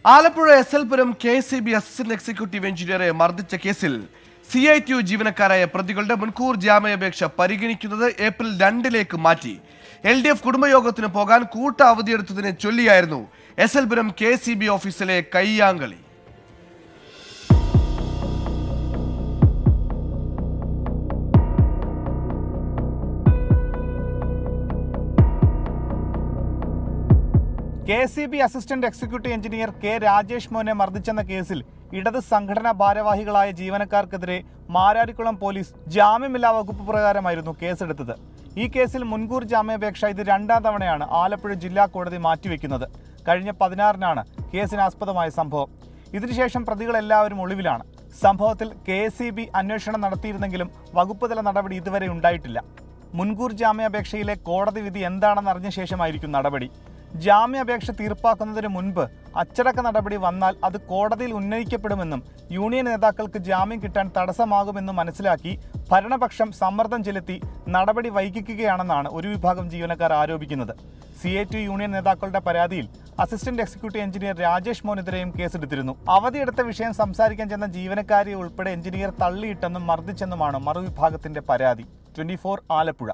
Alappuzha SL പുരം KCB assistant executive എഞ്ചിനീയറെ മർദ്ദിച്ച കേസിൽ CITU ജീവനക്കാരായ പ്രതികളുടെ മുൻകൂർ ജാമ്യാപേക്ഷ പരിഗണിക്കുന്നത് ഏപ്രിൽ 2 മാറ്റി. LDF കുടുംബയോഗത്തിന് പോകാൻ കൂട്ട അവധിയെടുത്തതിനെ ചൊല്ലിയായിരുന്നു SL പുരം KCB ഓഫീസിലെ കയ്യാങ്കളി. KCB assistant executive engineer K Rajesh മോനെ മർദ്ദിച്ചെന്ന കേസിൽ ഇടത് സംഘടനാ ഭാരവാഹികളായ ജീവനക്കാർക്കെതിരെ മാരാരിക്കുളം പോലീസ് ജാമ്യമില്ലാ വകുപ്പ് പ്രകാരമായിരുന്നു കേസെടുത്തത്. ഈ കേസിൽ മുൻകൂർ ജാമ്യാപേക്ഷ ഇത് 2ാം തവണയാണ് ആലപ്പുഴ ജില്ലാ കോടതി മാറ്റിവെക്കുന്നത്. കഴിഞ്ഞ 16-നാണ് കേസിനാസ്പദമായ സംഭവം. ഇതിനുശേഷം പ്രതികളെല്ലാവരും ഒളിവിലാണ്. സംഭവത്തിൽ KCB അന്വേഷണം നടത്തിയിരുന്നെങ്കിലും വകുപ്പ് തല നടപടി ഇതുവരെ ഉണ്ടായിട്ടില്ല. മുൻകൂർ ജാമ്യാപേക്ഷയിലെ കോടതി വിധി എന്താണെന്ന് അറിഞ്ഞ ശേഷമായിരിക്കും നടപടി. ജാമ്യാപേക്ഷ തീർപ്പാക്കുന്നതിന് മുൻപ് അച്ചടക്ക നടപടി വന്നാൽ അത് കോടതിയിൽ ഉന്നയിക്കപ്പെടുമെന്നും യൂണിയൻ നേതാക്കൾക്ക് ജാമ്യം കിട്ടാൻ തടസ്സമാകുമെന്നും മനസ്സിലാക്കി ഭരണപക്ഷം സമ്മർദ്ദം ചെലുത്തി നടപടി വൈകിക്കുകയാണെന്നാണ് ഒരു വിഭാഗം ജീവനക്കാർ ആരോപിക്കുന്നത്. CITU യൂണിയൻ നേതാക്കളുടെ പരാതിയിൽ അസിസ്റ്റന്റ് എക്സിക്യൂട്ടീവ് എഞ്ചിനീയർ രാജേഷ് മോനെതിരെയും കേസെടുത്തിരുന്നു. അവധിയെടുത്ത വിഷയം സംസാരിക്കാൻ ചെന്ന ജീവനക്കാരെ ഉൾപ്പെടെ എഞ്ചിനീയർ തള്ളിയിട്ടെന്നും മർദ്ദിച്ചെന്നുമാണ് മറുവിഭാഗത്തിന്റെ പരാതി. 24 ആലപ്പുഴ.